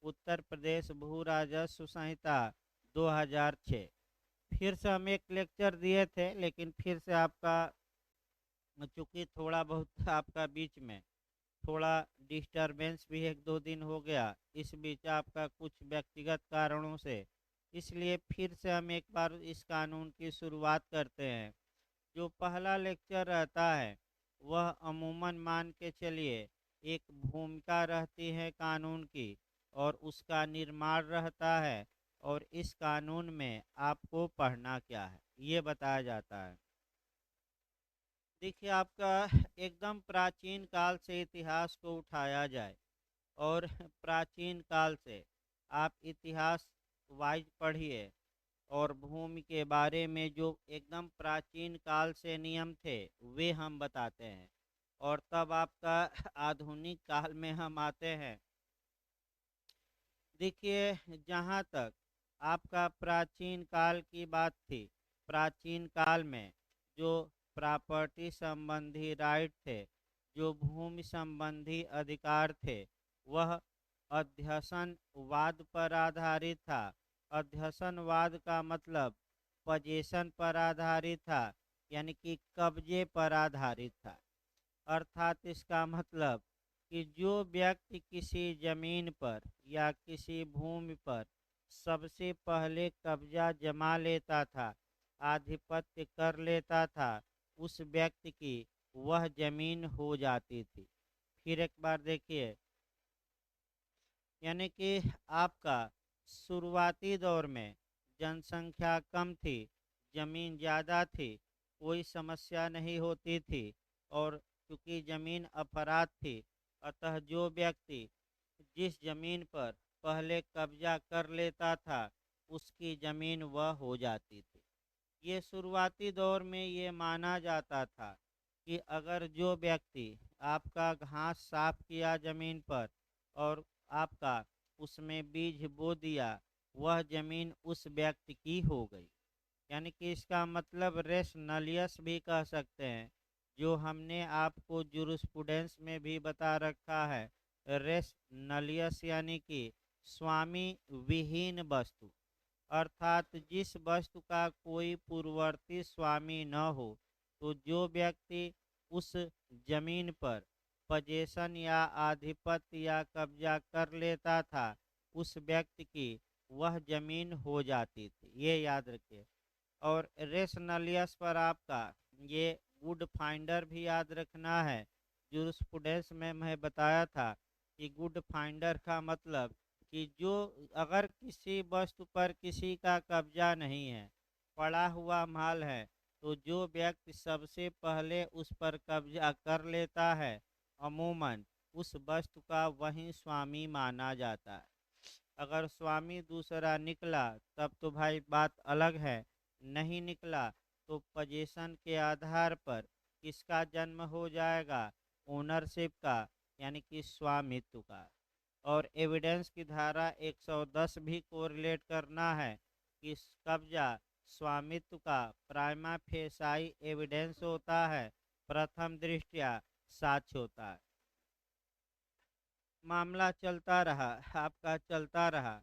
उत्तर प्रदेश भू राजस्व संहिता 2006। फिर से हम एक लेक्चर दिए थे, लेकिन फिर से आपका चूंकि थोड़ा बहुत आपका बीच में थोड़ा डिस्टरबेंस भी एक दो दिन हो गया, इस बीच आपका कुछ व्यक्तिगत कारणों से, इसलिए फिर से हम एक बार इस कानून की शुरुआत करते हैं। जो पहला लेक्चर रहता है वह अमूमन मान के चलिए एक भूमिका रहती है कानून की, और उसका निर्माण रहता है, और इस कानून में आपको पढ़ना क्या है ये बताया जाता है। देखिए, आपका एकदम प्राचीन काल से इतिहास को उठाया जाए, और प्राचीन काल से आप इतिहास वाइज पढ़िए, और भूमि के बारे में जो एकदम प्राचीन काल से नियम थे वे हम बताते हैं। और तब आपका आधुनिक काल में हम आते हैं। देखिए, जहाँ तक आपका प्राचीन काल की बात थी, प्राचीन काल में जो प्रॉपर्टी संबंधी राइट थे, जो भूमि संबंधी अधिकार थे, वह अध्यसनवाद पर आधारित था। अध्यसनवाद का मतलब पजेशन पर आधारित था, यानी कि कब्जे पर आधारित था। अर्थात इसका मतलब कि जो व्यक्ति किसी जमीन पर या किसी भूमि पर सबसे पहले कब्जा जमा लेता था, आधिपत्य कर लेता था, उस व्यक्ति की वह जमीन हो जाती थी। फिर एक बार देखिए, यानी कि आपका शुरुआती दौर में जनसंख्या कम थी, जमीन ज़्यादा थी, कोई समस्या नहीं होती थी, और चूंकि जमीन अपराध थी, अतः जो व्यक्ति जिस जमीन पर पहले कब्जा कर लेता था उसकी जमीन वह हो जाती थी। ये शुरुआती दौर में ये माना जाता था कि अगर जो व्यक्ति आपका घास साफ किया जमीन पर, और आपका उसमें बीज बो दिया, वह जमीन उस व्यक्ति की हो गई। यानी कि इसका मतलब रेस नलियस भी कह सकते हैं, जो हमने आपको जुरिस्प्रूडेंस में भी बता रखा है। रेस नलियस यानी कि स्वामी विहीन वस्तु, अर्थात जिस वस्तु का कोई पूर्ववर्ती स्वामी न हो, तो जो व्यक्ति उस जमीन पर पजेशन या आधिपत्य या कब्जा कर लेता था, उस व्यक्ति की वह जमीन हो जाती थी, ये याद रखिए। और रेस नलियस पर आपका ये गुड फाइंडर भी याद रखना है। जुरिस्प्रूडेंस में मैं बताया था कि गुड फाइंडर का मतलब कि जो अगर किसी वस्तु पर किसी का कब्जा नहीं है, पड़ा हुआ माल है, तो जो व्यक्ति सबसे पहले उस पर कब्जा कर लेता है, अमूमन उस वस्तु का वही स्वामी माना जाता है। अगर स्वामी दूसरा निकला तब तो भाई बात अलग है, नहीं निकला तो पोजीशन के आधार पर किसका जन्म हो जाएगा, ओनरशिप का, यानी कि स्वामित्व का। और एविडेंस की धारा 110 भी कोरिलेट करना है कि कब्जा स्वामित्व का प्राइमा फेसाई एविडेंस होता है, प्रथम दृष्टया साक्ष्य होता है। मामला चलता रहा, आपका चलता रहा,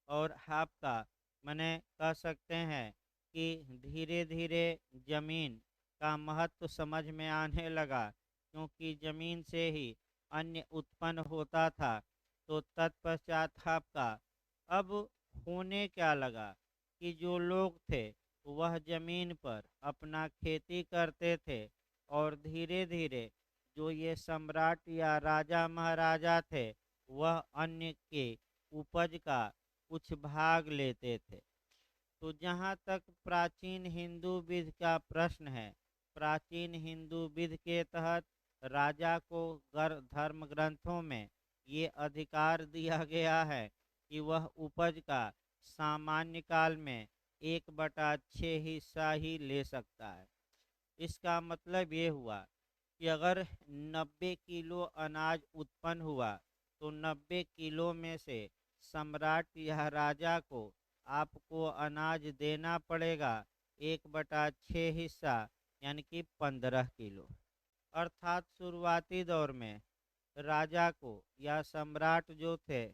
और आपका मैंने कह सकते हैं कि धीरे धीरे जमीन का महत्व समझ में आने लगा, क्योंकि जमीन से ही अन्य उत्पन्न होता था। तो तत्पश्चात आपका अब होने क्या लगा कि जो लोग थे वह जमीन पर अपना खेती करते थे, और धीरे धीरे जो ये सम्राट या राजा महाराजा थे वह अन्य के उपज का कुछ भाग लेते थे। तो जहाँ तक प्राचीन हिंदू विधि का प्रश्न है, प्राचीन हिंदू विधि के तहत राजा को धर्म ग्रंथों में ये अधिकार दिया गया है कि वह उपज का सामान्य काल में 1/6 हिस्सा ही ले सकता है। इसका मतलब ये हुआ कि अगर 90 किलो अनाज उत्पन्न हुआ, तो 90 किलो में से सम्राट या राजा को आपको अनाज देना पड़ेगा 1/6 हिस्सा, यानी कि 15 किलो। अर्थात शुरुआती दौर में राजा को या सम्राट जो थे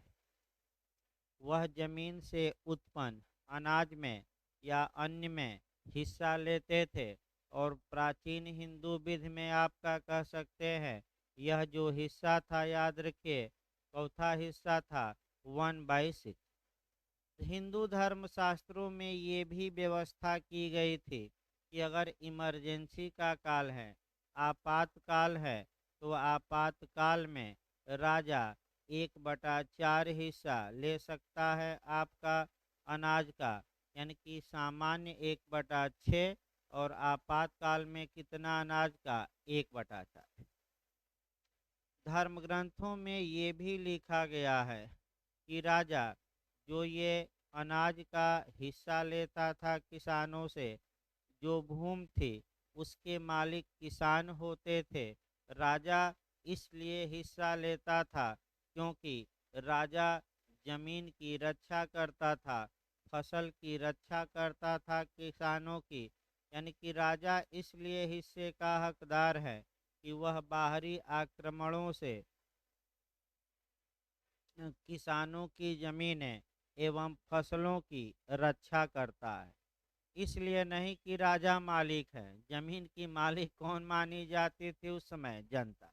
वह जमीन से उत्पन्न अनाज में या अन्य में हिस्सा लेते थे। और प्राचीन हिंदू विधि में आपका कह सकते हैं, यह जो हिस्सा था, याद रखिए, चौथा हिस्सा था 1/6। हिंदू धर्म शास्त्रों में ये भी व्यवस्था की गई थी कि अगर इमरजेंसी का काल है, आपातकाल है, तो आपातकाल में राजा 1/4 हिस्सा ले सकता है आपका अनाज का, यानी कि सामान्य 1/6, और आपातकाल में कितना अनाज का? 1/4। धर्म ग्रंथों में ये भी लिखा गया है कि राजा जो ये अनाज का हिस्सा लेता था किसानों से, जो भूमि थी उसके मालिक किसान होते थे। राजा इसलिए हिस्सा लेता था क्योंकि राजा जमीन की रक्षा करता था, फसल की रक्षा करता था किसानों की। यानी कि राजा इसलिए हिस्से का हकदार है कि वह बाहरी आक्रमणों से किसानों की जमीनें एवं फसलों की रक्षा करता है। इसलिए नहीं कि राजा मालिक है। जमीन की मालिक कौन मानी जाती थी उस समय? जनता।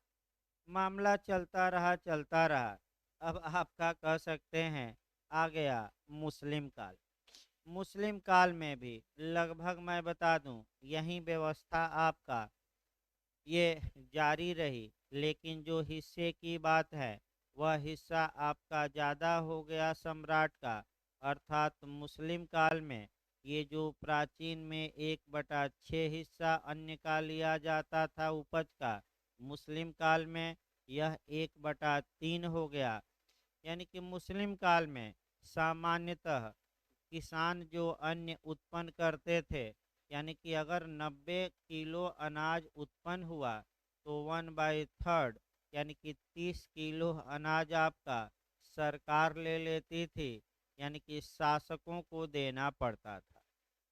मामला चलता रहा। अब आपका कह सकते हैं आ गया मुस्लिम काल। मुस्लिम काल में भी लगभग मैं बता दूं यही व्यवस्था आपका ये जारी रही, लेकिन जो हिस्से की बात है वह हिस्सा आपका ज़्यादा हो गया सम्राट का। अर्थात मुस्लिम काल में ये जो प्राचीन में 1/6 हिस्सा अन्य का लिया जाता था उपज का, मुस्लिम काल में यह 1/3 हो गया। यानी कि मुस्लिम काल में सामान्यतः किसान जो अन्न उत्पन्न करते थे, यानी कि अगर 90 किलो अनाज उत्पन्न हुआ तो 1/3 यानी कि 30 किलो अनाज आपका सरकार ले लेती थी, यानी कि शासकों को देना पड़ता था।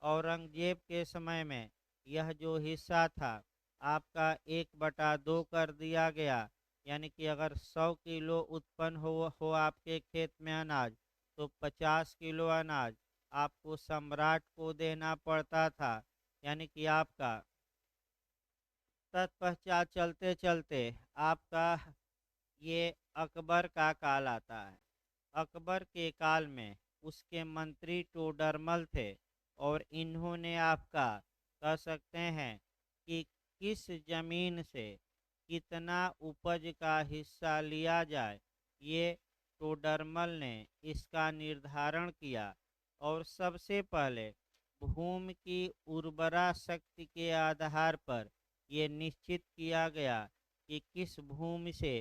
औरंगजेब के समय में यह जो हिस्सा था आपका 1/2 कर दिया गया। यानी कि अगर 100 किलो उत्पन्न हो आपके खेत में अनाज, तो 50 किलो अनाज आपको सम्राट को देना पड़ता था। यानी कि आपका तत्पश्चात चलते चलते आपका ये अकबर का काल आता है। अकबर के काल में उसके मंत्री टोडरमल थे, और इन्होंने आपका कह सकते हैं कि किस जमीन से कितना उपज का हिस्सा लिया जाए, ये टोडरमल ने इसका निर्धारण किया। और सबसे पहले भूमि की उर्वरा शक्ति के आधार पर ये निश्चित किया गया कि किस भूमि से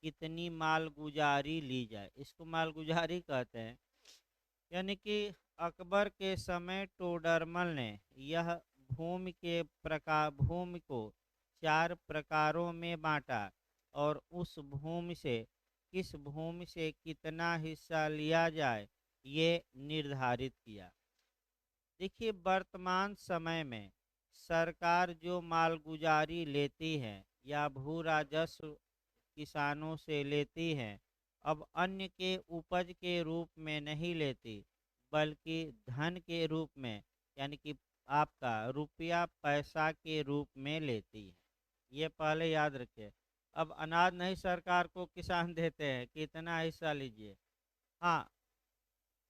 कितनी मालगुजारी ली जाए। इसको मालगुजारी कहते हैं। यानी कि अकबर के समय टोडरमल ने यह भूमि को 4 प्रकारों में बांटा, और उस भूमि से किस भूमि से कितना हिस्सा लिया जाए ये निर्धारित किया। देखिए, वर्तमान समय में सरकार जो मालगुजारी लेती है या भू राजस्व किसानों से लेती है, अब अन्य के उपज के रूप में नहीं लेती, बल्कि धन के रूप में, यानी कि आपका रुपया पैसा के रूप में लेती है। ये पहले याद रखिए। अब अनाज नहीं सरकार को किसान देते हैं कि इतना हिस्सा लीजिए। हाँ,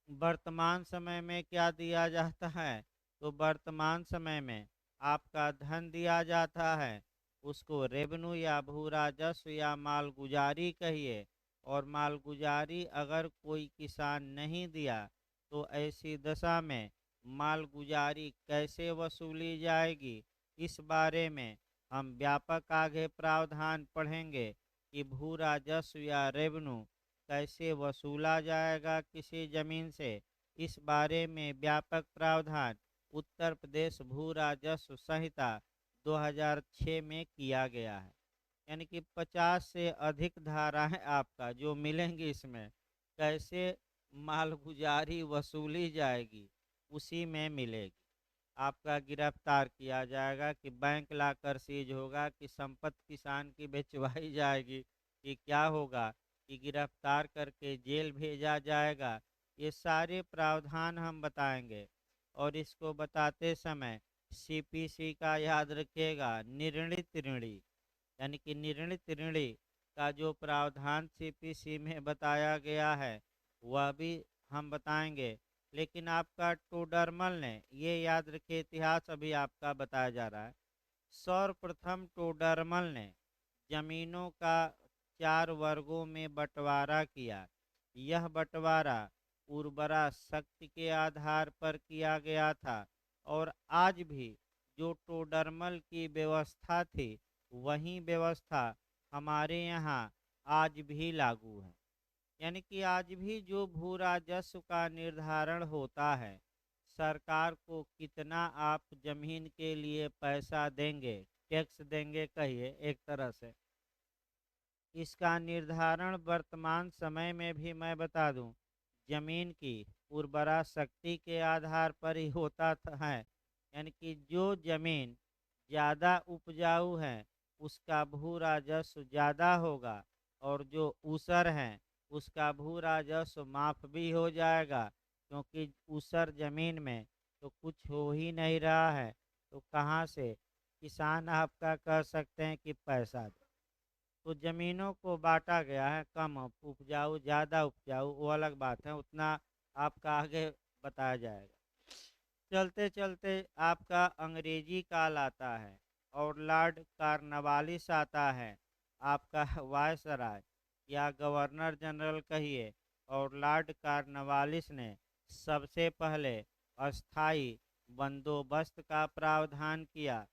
वर्तमान समय में क्या दिया जाता है? तो वर्तमान समय में आपका धन दिया जाता है, उसको रेवेन्यू या भू राजस्व या मालगुजारी कहिए। और मालगुजारी अगर कोई किसान नहीं दिया, तो ऐसी दशा में मालगुजारी कैसे वसूली जाएगी, इस बारे में हम व्यापक आगे प्रावधान पढ़ेंगे कि भू राजस्व या रेवेन्यू कैसे वसूला जाएगा किसी जमीन से। इस बारे में व्यापक प्रावधान उत्तर प्रदेश भू राजस्व संहिता 2006 में किया गया है। यानी कि 50 से अधिक धाराएं आपका जो मिलेंगी इसमें, कैसे मालगुजारी वसूली जाएगी उसी में मिलेगी। आपका गिरफ्तार किया जाएगा कि बैंक लाकर सीज होगा, कि संपत्ति किसान की बेचवाई जाएगी, कि क्या होगा, कि गिरफ्तार करके जेल भेजा जाएगा, ये सारे प्रावधान हम बताएंगे। और इसको बताते समय सीपीसी का याद रखिएगा, निर्णीत ऋणी, यानी कि निर्णीत ऋणी का जो प्रावधान सीपीसी में बताया गया है वह भी हम बताएंगे। लेकिन आपका टोडरमल ने, ये याद रखिए, इतिहास अभी आपका बताया जा रहा है। सर्वप्रथम टोडरमल ने जमीनों का 4 वर्गों में बंटवारा किया। यह बंटवारा उर्वरा शक्ति के आधार पर किया गया था, और आज भी जो टोडरमल की व्यवस्था थी वही व्यवस्था हमारे यहाँ आज भी लागू है। यानी कि आज भी जो भू राजस्व का निर्धारण होता है, सरकार को कितना आप जमीन के लिए पैसा देंगे, टैक्स देंगे कहिए एक तरह से, इसका निर्धारण वर्तमान समय में भी मैं बता दूं, जमीन की उर्वरा शक्ति के आधार पर ही होता है। यानी कि जो जमीन ज़्यादा उपजाऊ है उसका भू राजस्व ज़्यादा होगा, और जो ऊसर हैं उसका भू राजस्व माफ भी हो जाएगा, क्योंकि ऊसर जमीन में तो कुछ हो ही नहीं रहा है, तो कहाँ से किसान आपका कह सकते हैं कि पैसा दे। तो ज़मीनों को बांटा गया है, कम उपजाऊ ज़्यादा उपजाऊ वो अलग बात है, उतना आपका आगे बताया जाएगा। चलते चलते आपका अंग्रेजी काल आता है और लॉर्ड कार्नवालिस आता है, आपका वायसराय या गवर्नर जनरल कहिए। और लॉर्ड कार्नवालिस ने सबसे पहले अस्थाई बंदोबस्त का प्रावधान किया।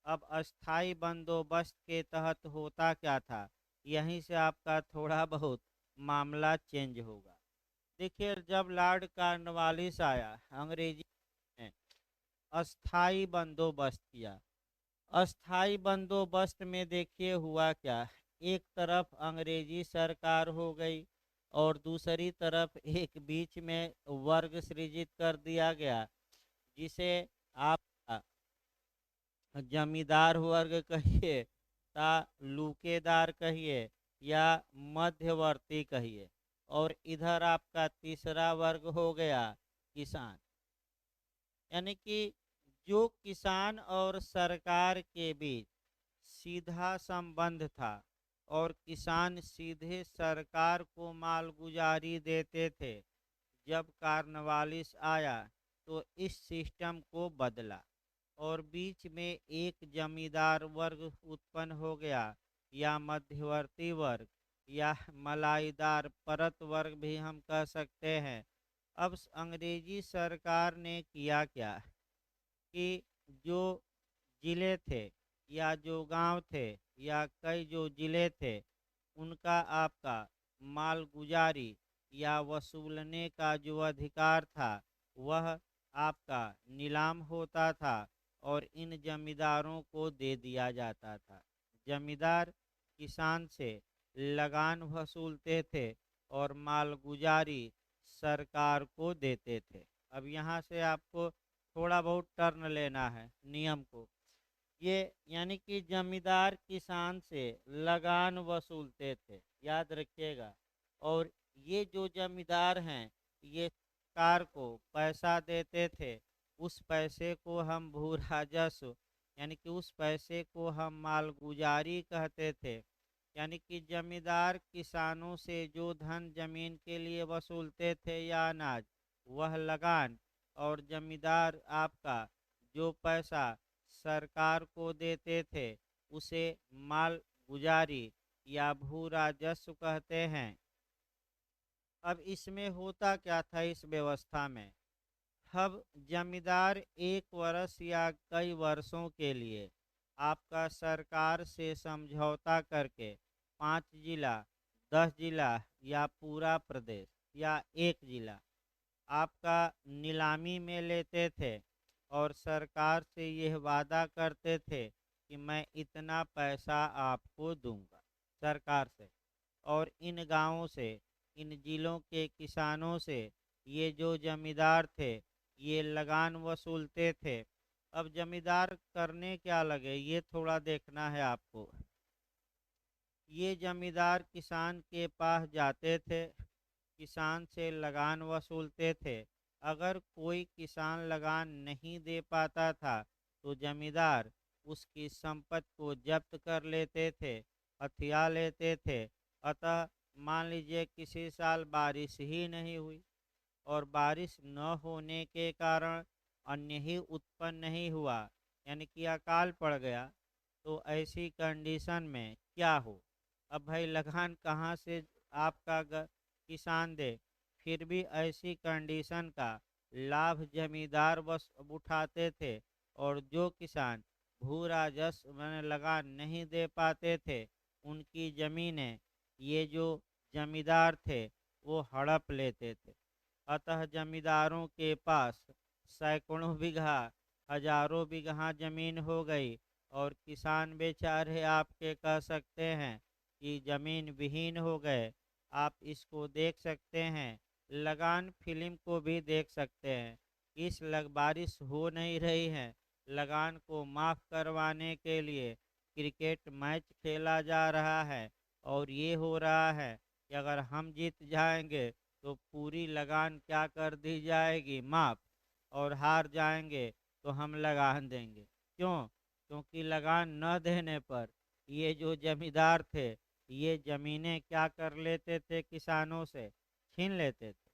अब अस्थाई बंदोबस्त के तहत होता क्या था, यहीं से आपका थोड़ा बहुत मामला चेंज होगा। देखिए, जब लॉर्ड कार्नवालिस आया, अंग्रेजी ने अस्थाई बंदोबस्त किया। अस्थाई बंदोबस्त में देखिए हुआ क्या, एक तरफ अंग्रेजी सरकार हो गई और दूसरी तरफ एक बीच में वर्ग सृजित कर दिया गया, जिसे आप जमींदार वर्ग कहिए, ता लूकेदार कहिए, या मध्यवर्ती कहिए। और इधर आपका तीसरा वर्ग हो गया किसान। यानी कि जो किसान और सरकार के बीच सीधा संबंध था, और किसान सीधे सरकार को मालगुजारी देते थे, जब कार्नवालिस आया तो इस सिस्टम को बदला और बीच में एक जमींदार वर्ग उत्पन्न हो गया, या मध्यवर्ती वर्ग, या मलाईदार परत वर्ग भी हम कह सकते हैं। अब अंग्रेजी सरकार ने किया क्या कि जो जिले थे या जो गांव थे या कई जो जिले थे, उनका आपका मालगुजारी या वसूलने का जो अधिकार था वह आपका नीलाम होता था और इन जमींदारों को दे दिया जाता था। जमींदार किसान से लगान वसूलते थे और मालगुजारी सरकार को देते थे। अब यहाँ से आपको थोड़ा बहुत टर्न लेना है नियम को। ये यानी कि जमींदार किसान से लगान वसूलते थे, याद रखिएगा। और ये जो जमींदार हैं ये सरकार को पैसा देते थे, उस पैसे को हम भू राजस्व, यानी कि उस पैसे को हम मालगुजारी कहते थे। यानी कि जमींदार किसानों से जो धन जमीन के लिए वसूलते थे या अनाज, वह लगान, और जमींदार आपका जो पैसा सरकार को देते थे उसे माल गुजारी या भू राजस्व कहते हैं। अब इसमें होता क्या था इस व्यवस्था में, अब जमींदार 1 वर्ष या कई वर्षों के लिए आपका सरकार से समझौता करके 5 जिला, 10 जिला या पूरा प्रदेश या एक जिला आपका नीलामी में लेते थे, और सरकार से यह वादा करते थे कि मैं इतना पैसा आपको दूंगा सरकार से। और इन गांवों से, इन जिलों के किसानों से ये जो जमींदार थे ये लगान वसूलते थे। अब जमींदार करने क्या लगे ये थोड़ा देखना है आपको। ये जमींदार किसान के पास जाते थे किसान से लगान वसूलते थे। अगर कोई किसान लगान नहीं दे पाता था तो जमींदार उसकी संपत्ति को जब्त कर लेते थे, हथिया लेते थे। अतः मान लीजिए किसी साल बारिश ही नहीं हुई और बारिश न होने के कारण अन्न ही उत्पन्न नहीं हुआ, यानी कि अकाल पड़ गया, तो ऐसी कंडीशन में क्या हो? अब भाई लगान कहाँ से आपका किसान दे? फिर भी ऐसी कंडीशन का लाभ जमींदार बस उठाते थे, और जो किसान भू राजस्व में लगान नहीं दे पाते थे उनकी जमीनें ये जो जमींदार थे वो हड़प लेते थे। अतः जमींदारों के पास सैकड़ों बीघा, हजारों बीघा जमीन हो गई, और किसान बेचारे आपके कह सकते हैं कि जमीन विहीन हो गए। आप इसको देख सकते हैं, लगान फिल्म को भी देख सकते हैं। इस लग बारिश हो नहीं रही है, लगान को माफ करवाने के लिए क्रिकेट मैच खेला जा रहा है, और ये हो रहा है कि अगर हम जीत जाएंगे तो पूरी लगान क्या कर दी जाएगी, माफ, और हार जाएंगे तो हम लगान देंगे। क्यों? क्योंकि लगान न देने पर ये जो जमींदार थे ये जमीनें क्या कर लेते थे, किसानों से छीन लेते थे।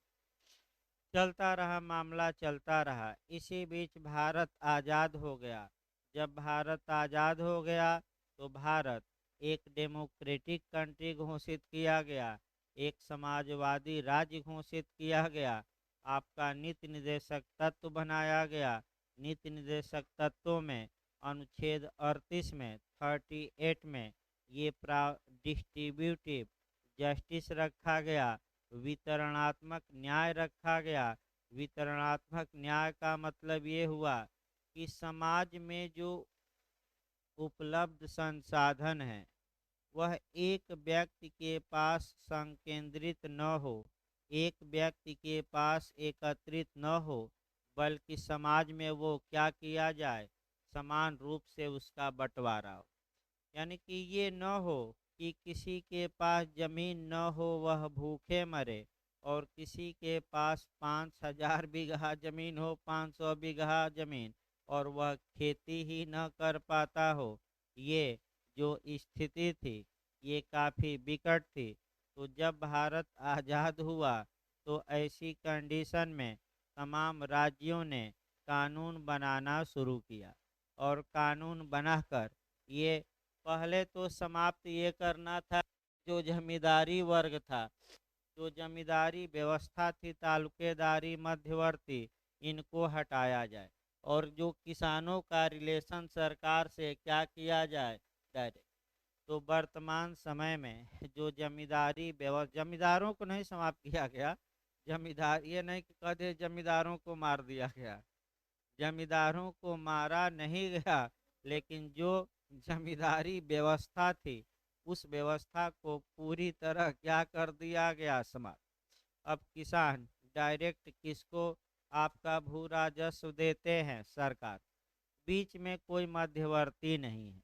चलता रहा मामला, चलता रहा। इसी बीच भारत आज़ाद हो गया। जब भारत आज़ाद हो गया तो भारत एक डेमोक्रेटिक कंट्री घोषित किया गया, एक समाजवादी राज्य घोषित किया गया। आपका नीति निर्देशक तत्व बनाया गया। नीति निर्देशक तत्वों में अनुच्छेद 38 में 38 में ये डिस्ट्रीब्यूटिव जस्टिस रखा गया, वितरणात्मक न्याय रखा गया। वितरणात्मक न्याय का मतलब ये हुआ कि समाज में जो उपलब्ध संसाधन है वह एक व्यक्ति के पास संकेंद्रित न हो, एक व्यक्ति के पास एकत्रित न हो, बल्कि समाज में वो क्या किया जाए, समान रूप से उसका बंटवारा हो। यानी कि ये न हो कि किसी के पास जमीन न हो वह भूखे मरे, और किसी के पास 5,000 बीघा जमीन हो, 500 बीघा जमीन, और वह खेती ही न कर पाता हो। ये जो स्थिति थी ये काफ़ी विकट थी। तो जब भारत आज़ाद हुआ तो ऐसी कंडीशन में तमाम राज्यों ने कानून बनाना शुरू किया, और कानून बनाकर ये पहले तो समाप्त ये करना था, जो जमींदारी वर्ग था, जो जमींदारी व्यवस्था थी, तालुकेदारी, मध्यवर्ती, इनको हटाया जाए, और जो किसानों का रिलेशन सरकार से क्या किया जाए, डायरेक्ट। तो वर्तमान समय में जो जमींदारी व्यवस्था, जमींदारों को नहीं समाप्त किया गया, जमींदार ये नहीं कि कह दे जमींदारों को मार दिया गया, जमींदारों को मारा नहीं गया, लेकिन जो जमींदारी व्यवस्था थी उस व्यवस्था को पूरी तरह क्या कर दिया गया, समाप्त। अब किसान डायरेक्ट किसको आपका भू राजस्व देते हैं, सरकार। बीच में कोई मध्यवर्ती नहीं है।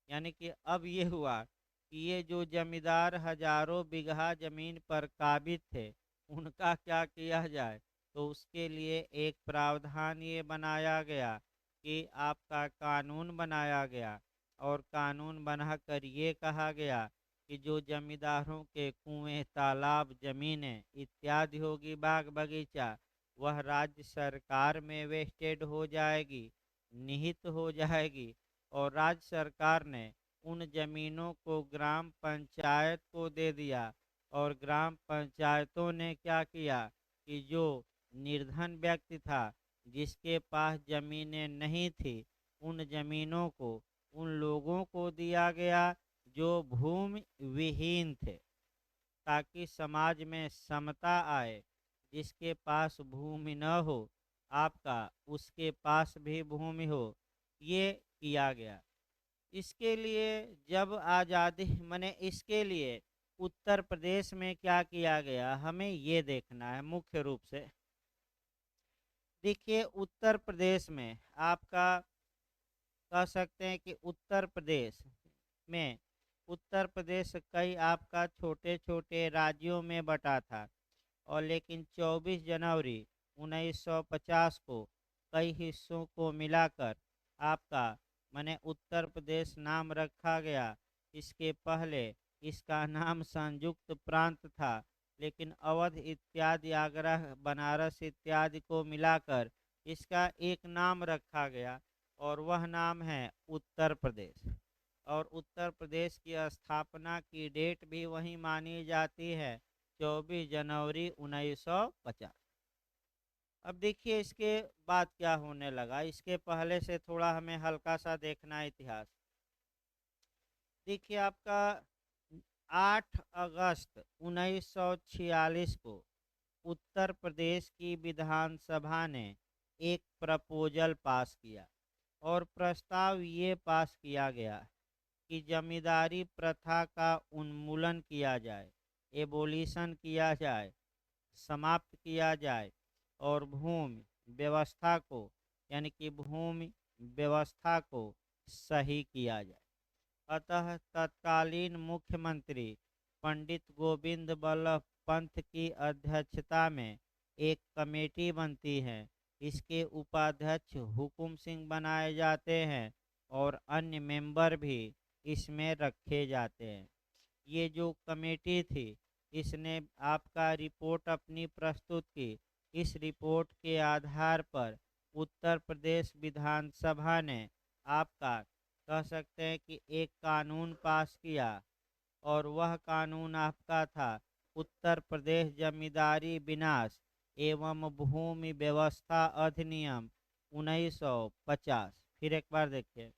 यानी कि अब ये हुआ कि ये जो जमींदार हजारों बीघा जमीन पर काबिज थे उनका क्या किया जाए। तो उसके लिए एक प्रावधान ये बनाया गया कि आपका कानून बनाया गया, और कानून बनाकर ये कहा गया कि जो जमींदारों के कुएं, तालाब, जमीनें इत्यादि होगी, बाग बगीचा, वह राज्य सरकार में वेस्टेड हो जाएगी, निहित हो जाएगी। और राज्य सरकार ने उन जमीनों को ग्राम पंचायत को दे दिया, और ग्राम पंचायतों ने क्या किया कि जो निर्धन व्यक्ति था, जिसके पास जमीनें नहीं थी, उन जमीनों को उन लोगों को दिया गया जो भूमि विहीन थे, ताकि समाज में समता आए। जिसके पास भूमि न हो आपका, उसके पास भी भूमि हो, ये किया गया। इसके लिए जब आज़ादी मने इसके लिए उत्तर प्रदेश में क्या किया गया, हमें ये देखना है मुख्य रूप से। देखिए उत्तर प्रदेश में आपका कह सकते हैं कि उत्तर प्रदेश में, उत्तर प्रदेश कई आपका छोटे छोटे राज्यों में बटा था। और लेकिन 24 जनवरी 1950 को कई हिस्सों को मिलाकर आपका माने उत्तर प्रदेश नाम रखा गया। इसके पहले इसका नाम संयुक्त प्रांत था, लेकिन अवध इत्यादि, आगरा, बनारस इत्यादि को मिलाकर इसका एक नाम रखा गया और वह नाम है उत्तर प्रदेश। और उत्तर प्रदेश की स्थापना की डेट भी वही मानी जाती है, 24 जनवरी 1950। अब देखिए इसके बाद क्या होने लगा, इसके पहले से थोड़ा हमें हल्का सा देखना है इतिहास। देखिए आपका 8 अगस्त 1946 को उत्तर प्रदेश की विधानसभा ने एक प्रपोजल पास किया और प्रस्ताव ये पास किया गया कि जमींदारी प्रथा का उन्मूलन किया जाए, एबोलिशन किया जाए, समाप्त किया जाए और भूमि व्यवस्था को यानी कि भूमि व्यवस्था को सही किया जाए। अतः तत्कालीन मुख्यमंत्री पंडित गोविंद बल्लभ पंत की अध्यक्षता में एक कमेटी बनती है। इसके उपाध्यक्ष हुकुम सिंह बनाए जाते हैं और अन्य मेंबर भी इसमें रखे जाते हैं। ये जो कमेटी थी इसने आपका रिपोर्ट अपनी प्रस्तुत की। इस रिपोर्ट के आधार पर उत्तर प्रदेश विधानसभा ने आपका कह सकते हैं कि एक कानून पास किया और वह कानून आपका था उत्तर प्रदेश जमींदारी विनाश एवं भूमि व्यवस्था अधिनियम 1950। फिर एक बार देखिए,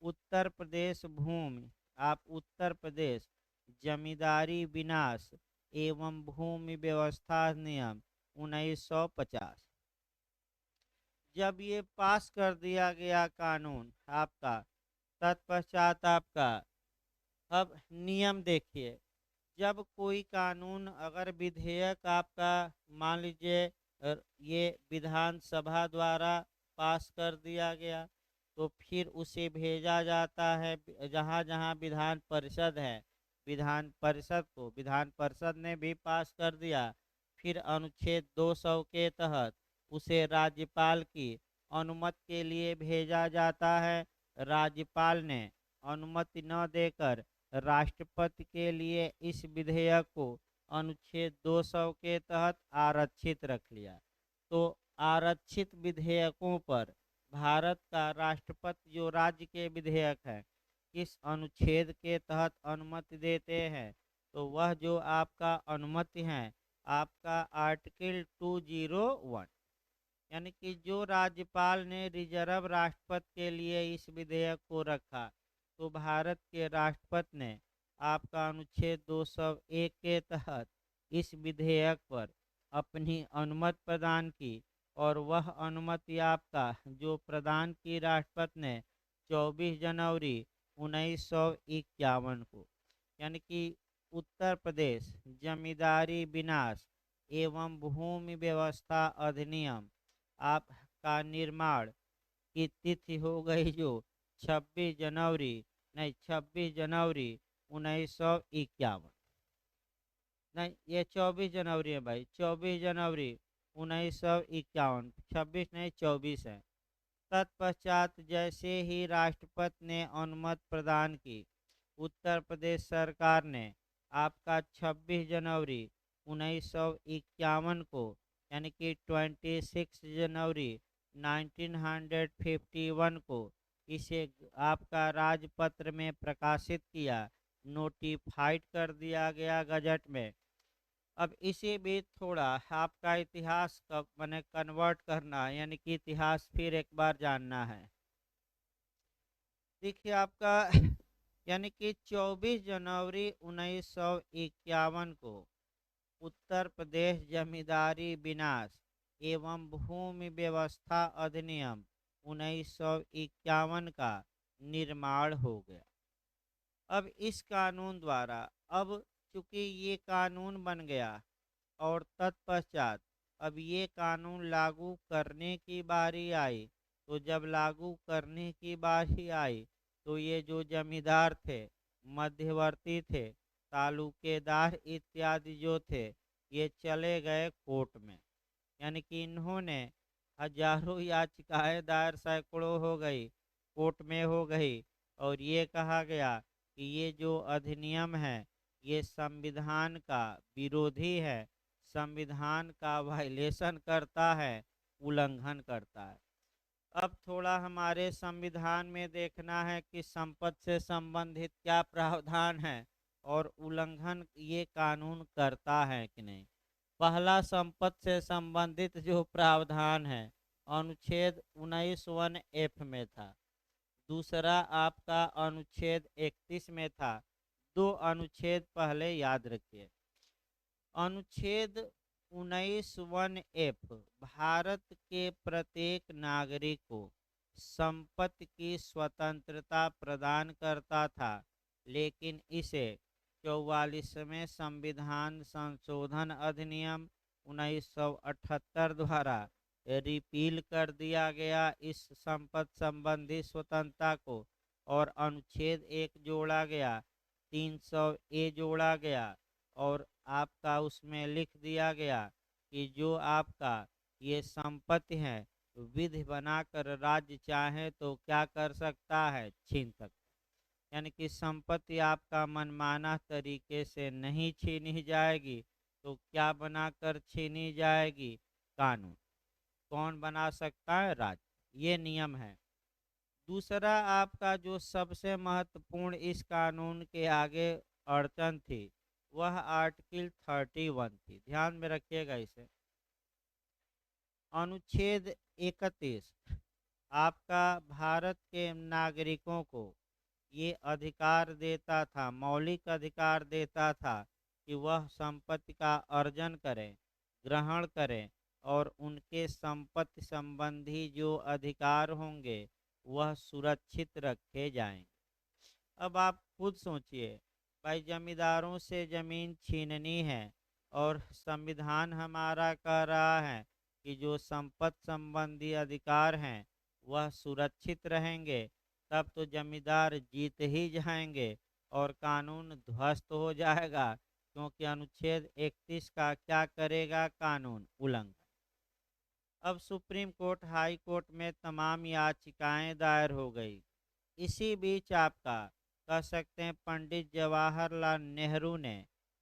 उत्तर प्रदेश भूमि आप उत्तर प्रदेश जमींदारी विनाश एवं भूमि व्यवस्था अधिनियम 1950। जब ये पास कर दिया गया कानून आपका, तत्पश्चात आपका अब नियम देखिए, जब कोई कानून अगर विधेयक आपका मान लीजिए ये विधानसभा द्वारा पास कर दिया गया तो फिर उसे भेजा जाता है जहाँ जहाँ विधान परिषद है, विधान परिषद को विधान परिषद ने भी पास कर दिया। फिर अनुच्छेद 200 के तहत उसे राज्यपाल की अनुमति के लिए भेजा जाता है। राज्यपाल ने अनुमति न देकर राष्ट्रपति के लिए इस विधेयक को अनुच्छेद 200 के तहत आरक्षित रख लिया। तो आरक्षित विधेयकों पर भारत का राष्ट्रपति जो राज्य के विधेयक है किस अनुच्छेद के तहत अनुमति देते हैं, तो वह जो आपका अनुमति है आपका आर्टिकल 201, यानी कि जो राज्यपाल ने रिजर्व राष्ट्रपति के लिए इस विधेयक को रखा तो भारत के राष्ट्रपति ने आपका अनुच्छेद 201 के तहत इस विधेयक पर अपनी अनुमति प्रदान की और वह अनुमति आपका जो प्रदान की राष्ट्रपति ने 24 जनवरी 1951 को, यानी कि उत्तर प्रदेश जमींदारी विनाश एवं भूमि व्यवस्था अधिनियम आपका निर्माण की तिथि हो गई जो 26 जनवरी 1951। नहीं, ये 24 जनवरी है भाई, 24 जनवरी 1951, 26 नहीं 24 है। तत्पश्चात जैसे ही राष्ट्रपति ने अनुमति प्रदान की, उत्तर प्रदेश सरकार ने आपका 26 जनवरी 1951 को यानी कि 26 जनवरी 1951 को इसे आपका राजपत्र में प्रकाशित किया, नोटिफाइड कर दिया गया गजट में। अब इसी बीच थोड़ा आपका इतिहास का मैंने कन्वर्ट करना है, यानी कि इतिहास फिर एक बार जानना है। देखिए आपका यानी कि 24 जनवरी 1951 को उत्तर प्रदेश जमींदारी विनाश एवं भूमि व्यवस्था अधिनियम 1951 का निर्माण हो गया। अब इस कानून द्वारा अब चूंकि ये कानून बन गया और तत्पश्चात अब ये कानून लागू करने की बारी आई, तो जब लागू करने की बारी आई तो ये जो जमींदार थे, मध्यवर्ती थे, तालुकेदार इत्यादि जो थे, ये चले गए कोर्ट में। यानी कि इन्होंने हजारों याचिकाएं दायर, सैकड़ों हो गई, कोर्ट में हो गई, और ये कहा गया कि ये जो अधिनियम है ये संविधान का विरोधी है, संविधान का वायलेशन करता है, उल्लंघन करता है। अब थोड़ा हमारे संविधान में देखना है कि संपत्ति से संबंधित क्या प्रावधान है और उल्लंघन ये कानून करता है कि नहीं। पहला संपत्ति से संबंधित जो प्रावधान है अनुच्छेद 19(1)(f) में था। दूसरा आपका अनुच्छेद 31 में था। दो अनुच्छेद पहले याद रखिए। अनुच्छेद 19(1)(f) भारत के प्रत्येक नागरिक को संपत्ति की स्वतंत्रता प्रदान करता था, लेकिन इसे 44वें संविधान संशोधन अधिनियम 1978 द्वारा रिपील कर दिया गया इस संपत्ति संबंधी स्वतंत्रता को, और अनुच्छेद 1 जोड़ा गया, 300A जोड़ा गया, और आपका उसमें लिख दिया गया कि जो आपका ये संपत्ति है विधि बनाकर राज्य चाहे तो क्या कर सकता है, छीन सकता। यानी कि संपत्ति आपका मनमाना तरीके से नहीं छीनी जाएगी, तो क्या बनाकर छीनी जाएगी, कानून। कौन बना सकता है, राज्य। ये नियम है। दूसरा आपका जो सबसे महत्वपूर्ण इस कानून के आगे अड़चन थी वह आर्टिकल 31 थी। ध्यान में रखिएगा इसे। अनुच्छेद 31 आपका भारत के नागरिकों को ये अधिकार देता था, मौलिक अधिकार देता था कि वह संपत्ति का अर्जन करें, ग्रहण करें, और उनके संपत्ति संबंधी जो अधिकार होंगे वह सुरक्षित रखे जाएंगे। अब आप खुद सोचिए, भाई जमींदारों से जमीन छीननी है और संविधान हमारा कह रहा है कि जो संपत्ति संबंधी अधिकार हैं वह सुरक्षित रहेंगे, तब तो जमींदार जीत ही जाएंगे और कानून ध्वस्त हो जाएगा, क्योंकि अनुच्छेद 31 का क्या करेगा, कानून उल्लंघन। अब सुप्रीम कोर्ट, हाई कोर्ट में तमाम याचिकाएं दायर हो गई। इसी बीच आपका कह सकते हैं पंडित जवाहरलाल नेहरू ने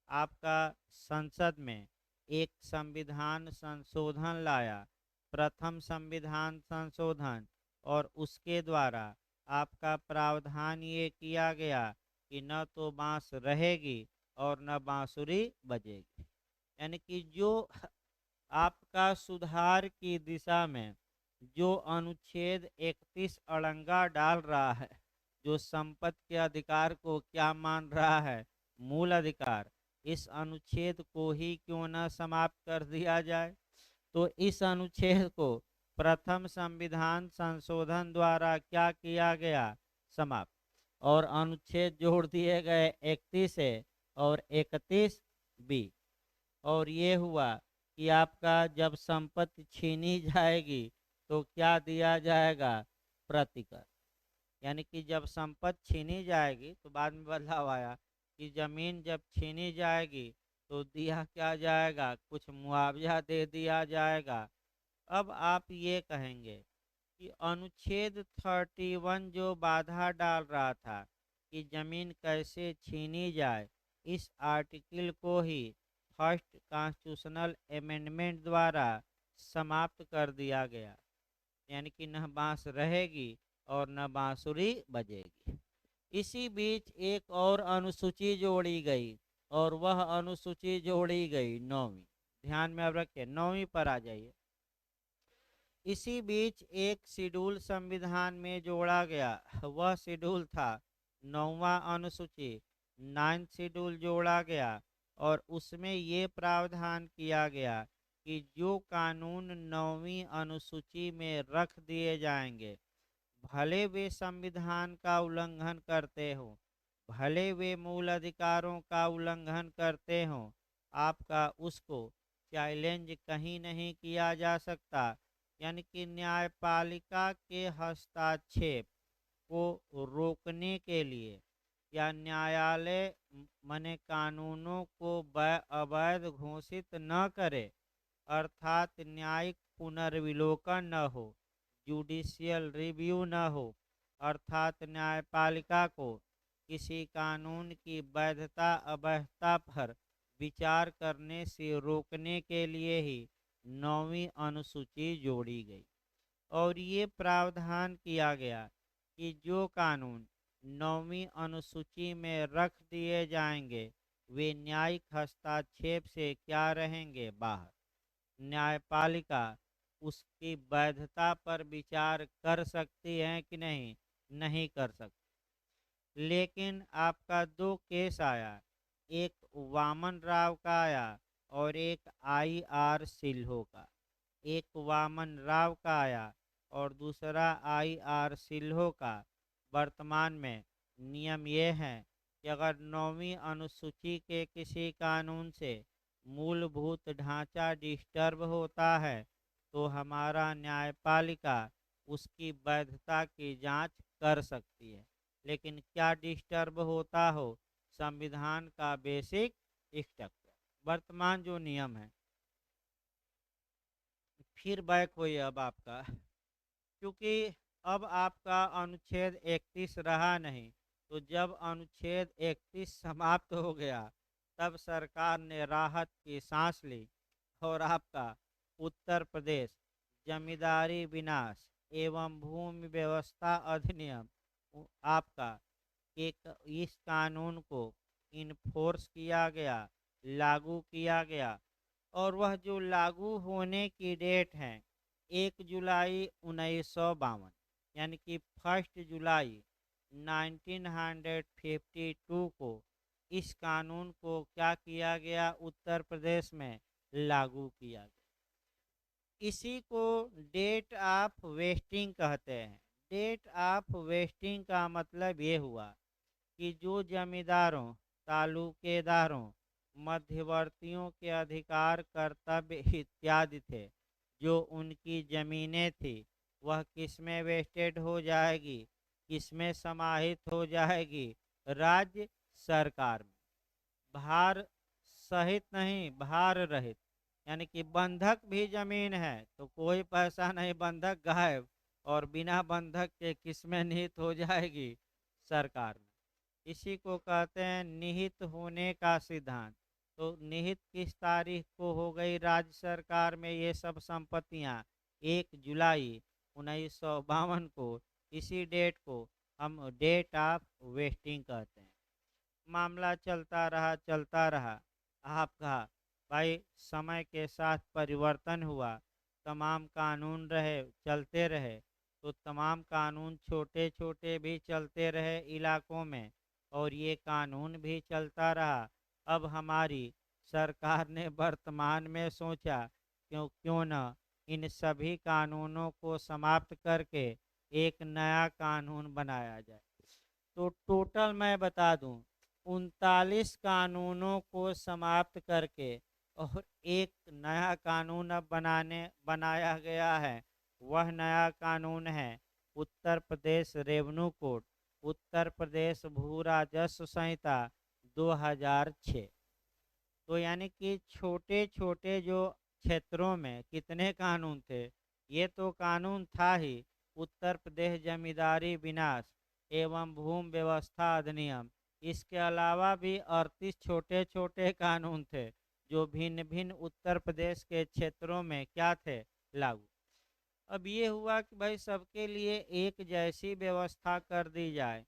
आपका संसद में एक संविधान संशोधन लाया, प्रथम संविधान संशोधन, और उसके द्वारा आपका प्रावधान ये किया गया कि न तो बांस रहेगी और न बांसुरी बजेगी। यानी कि जो आपका सुधार की दिशा में जो अनुच्छेद 31 अड़ंगा डाल रहा है, जो संपत्ति के अधिकार को क्या मान रहा है, मूल अधिकार, इस अनुच्छेद को ही क्यों न समाप्त कर दिया जाए। तो इस अनुच्छेद को प्रथम संविधान संशोधन द्वारा क्या किया गया, समाप्त, और अनुच्छेद जोड़ दिए गए 31 और 31B। और ये हुआ कि आपका जब संपत्ति छीनी जाएगी तो क्या दिया जाएगा, प्रतिकर। यानी कि जब संपत्ति छीनी जाएगी, तो बाद में बदलाव आया कि जमीन जब छीनी जाएगी तो दिया क्या जाएगा, कुछ मुआवजा दे दिया जाएगा। अब आप ये कहेंगे कि अनुच्छेद 31 जो बाधा डाल रहा था कि जमीन कैसे छीनी जाए, इस आर्टिकल को ही फर्स्ट कॉन्स्टिट्यूशनल अमेंडमेंट द्वारा समाप्त कर दिया गया। यानी कि न बांस रहेगी और न बांसुरी बजेगी। इसी बीच एक और अनुसूची जोड़ी गई, और वह अनुसूची जोड़ी गई 9वीं। ध्यान में अब रखिए, 9वीं पर आ जाइए। इसी बीच एक शेड्यूल संविधान में जोड़ा गया, वह शेड्यूल था 9वां अनुसूची, 9th शेड्यूल जोड़ा गया, और उसमें ये प्रावधान किया गया कि जो कानून 9वीं अनुसूची में रख दिए जाएंगे, भले वे संविधान का उल्लंघन करते हो, भले वे मूल अधिकारों का उल्लंघन करते हो, आपका उसको चैलेंज कहीं नहीं किया जा सकता। यानी कि न्यायपालिका के हस्तक्षेप को रोकने के लिए या न्यायालय माने कानूनों को अवैध घोषित न करे, अर्थात न्यायिक पुनर्विलोकन न हो, जुडिशियल रिव्यू न हो, अर्थात न्यायपालिका को किसी कानून की वैधता अवैधता पर विचार करने से रोकने के लिए ही 9वीं अनुसूची जोड़ी गई। और ये प्रावधान किया गया कि जो कानून 9वीं अनुसूची में रख दिए जाएंगे वे न्यायिक हस्तक्षेप से क्या रहेंगे, बाहर। न्यायपालिका उसकी वैधता पर विचार कर सकती है कि नहीं, नहीं कर सकती। लेकिन आपका दो केस आया, एक वामन राव का आया और एक IR सिल्हो का। एक वामन राव का आया और दूसरा IR सिल्हो का। वर्तमान में नियम ये है कि अगर 9वीं अनुसूची के किसी कानून से मूलभूत ढांचा डिस्टर्ब होता है तो हमारा न्यायपालिका उसकी वैधता की जांच कर सकती है। लेकिन क्या डिस्टर्ब होता हो, संविधान का बेसिक स्ट्रक्चर, वर्तमान जो नियम है। फिर बैक हुई अब आपका, क्योंकि अब आपका अनुच्छेद 31 रहा नहीं, तो जब अनुच्छेद 31 समाप्त हो गया तब सरकार ने राहत की सांस ली और आपका उत्तर प्रदेश जमींदारी विनाश एवं भूमि व्यवस्था अधिनियम आपका एक इस कानून को इन्फोर्स किया गया, लागू किया गया। और वह जो लागू होने की डेट है 1 जुलाई 1952, यानी कि 1 जुलाई 1952 को इस कानून को क्या किया गया, उत्तर प्रदेश में लागू किया गया। इसी को डेट ऑफ वेस्टिंग कहते हैं। डेट ऑफ वेस्टिंग का मतलब ये हुआ कि जो जमींदारों, तालुकेदारों, मध्यवर्तियों के अधिकार, कर्तव्य इत्यादि थे, जो उनकी जमीनें थी, वह किसमें वेस्टेड हो जाएगी, किसमें समाहित हो जाएगी, राज्य सरकार में। भार सहित नहीं, भार रहित, यानी कि बंधक भी जमीन है तो कोई पैसा नहीं, बंधक गायब, और बिना बंधक के किसमें निहित हो जाएगी, सरकार में। इसी को कहते हैं निहित होने का सिद्धांत। तो निहित किस तारीख को हो गई राज्य सरकार में ये सब संपत्तियां, 1 जुलाई 1952 को। इसी डेट को हम डेट ऑफ वेस्टिंग कहते हैं। मामला चलता रहा। आपका भाई समय के साथ परिवर्तन हुआ, तमाम कानून रहे, चलते रहे, तो तमाम कानून छोटे छोटे भी चलते रहे इलाकों में, और ये कानून भी चलता रहा। अब हमारी सरकार ने वर्तमान में सोचा क्यों न इन सभी कानूनों को समाप्त करके एक नया कानून बनाया जाए। तो टोटल मैं बता दूं, 39 कानूनों को समाप्त करके और एक नया कानून अब बनाया गया है। वह नया कानून है उत्तर प्रदेश रेवेन्यू कोड, उत्तर प्रदेश भू राजस्व संहिता 2006। तो यानी कि छोटे छोटे जो क्षेत्रों में कितने कानून थे, ये तो कानून था ही, उत्तर प्रदेश जमींदारी विनाश एवं भूमि व्यवस्था अधिनियम। इसके अलावा भी 38 छोटे छोटे कानून थे जो भिन्न भिन्न उत्तर प्रदेश के क्षेत्रों में क्या थे, लागू। अब ये हुआ कि भाई सबके लिए एक जैसी व्यवस्था कर दी जाए।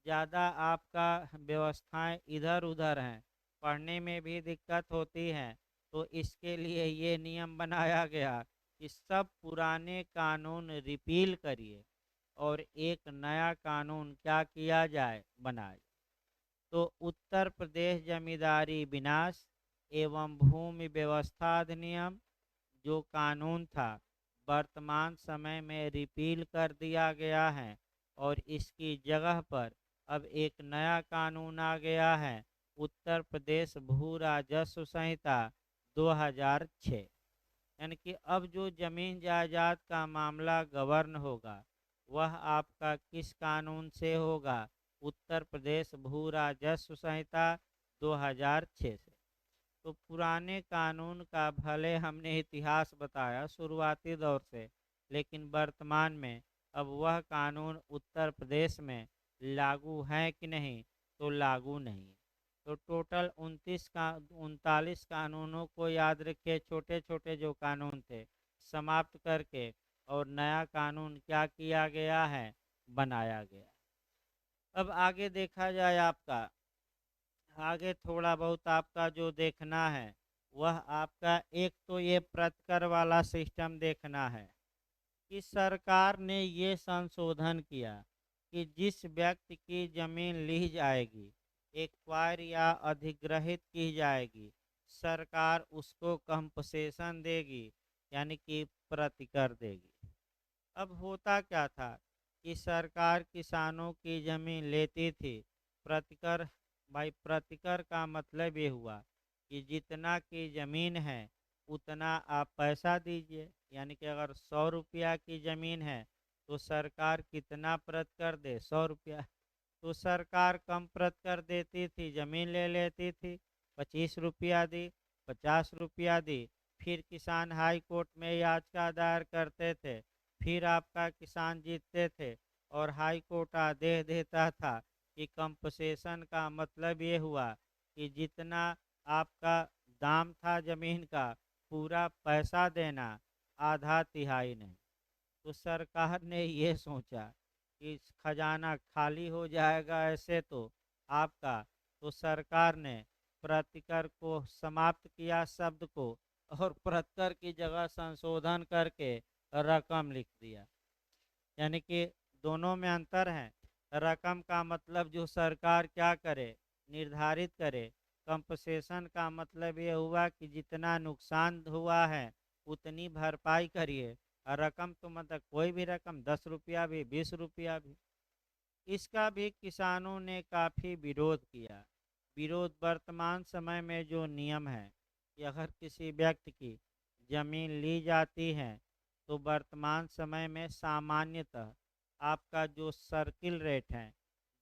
ज़्यादा आपका व्यवस्थाएं इधर उधर हैं, पढ़ने में भी दिक्कत होती है, तो इसके लिए ये नियम बनाया गया कि सब पुराने कानून रिपील करिए और एक नया कानून क्या किया जाए, बनाए। तो उत्तर प्रदेश जमींदारी विनाश एवं भूमि व्यवस्था अधिनियम जो कानून था वर्तमान समय में रिपील कर दिया गया है, और इसकी जगह पर अब एक नया कानून आ गया है उत्तर प्रदेश भू राजस्व संहिता 2006। यानी कि अब जो जमीन जायदाद का मामला गवर्न होगा वह आपका किस कानून से होगा, उत्तर प्रदेश भू राजस्व संहिता 2006 से। तो पुराने कानून का भले हमने इतिहास बताया शुरुआती दौर से, लेकिन वर्तमान में अब वह कानून उत्तर प्रदेश में लागू है कि नहीं, तो लागू नहीं है। तो टोटल 39 कानूनों को याद रखिए, छोटे छोटे जो कानून थे समाप्त करके, और नया कानून क्या किया गया है, बनाया गया। अब आगे देखा जाए आपका, आगे थोड़ा बहुत आपका जो देखना है वह आपका एक तो ये प्रतिकर वाला सिस्टम देखना है कि सरकार ने ये संशोधन किया कि जिस व्यक्ति की जमीन ली जाएगी, एक्वायर या अधिग्रहित की जाएगी, सरकार उसको कंपसेशन देगी, यानी कि प्रतिकर देगी। अब होता क्या था कि सरकार किसानों की जमीन लेती थी, प्रतिकर, भाई प्रतिकर का मतलब ये हुआ कि जितना की ज़मीन है उतना आप पैसा दीजिए, यानी कि अगर 100 रुपया की ज़मीन है तो सरकार कितना प्रतिकर दे, 100 रुपया। तो सरकार कम प्रतिकर देती थी, ज़मीन ले लेती थी, 25 रुपया दी, 50 रुपया दी, फिर किसान हाई कोर्ट में याचिका दायर करते थे, फिर आपका किसान जीतते थे और हाई कोर्ट आदेश देता था कि कंपसेशन का मतलब ये हुआ कि जितना आपका दाम था ज़मीन का पूरा पैसा देना, आधा तिहाई नहीं। तो सरकार ने ये सोचा कि खजाना खाली हो जाएगा ऐसे तो आपका, तो सरकार ने प्रतिकर को समाप्त किया शब्द को, और प्रतिकर की जगह संशोधन करके रकम लिख दिया। यानी कि दोनों में अंतर है। रकम का मतलब जो सरकार क्या करे, निर्धारित करे। कंपसेशन का मतलब ये हुआ कि जितना नुकसान हुआ है उतनी भरपाई करिए, और रकम तो मतलब कोई भी रकम, 10 रुपया भी, 20 रुपया भी। इसका भी किसानों ने काफ़ी विरोध किया। विरोध वर्तमान समय में जो नियम है कि अगर किसी व्यक्ति की जमीन ली जाती है तो वर्तमान समय में सामान्यतः आपका जो सर्किल रेट है,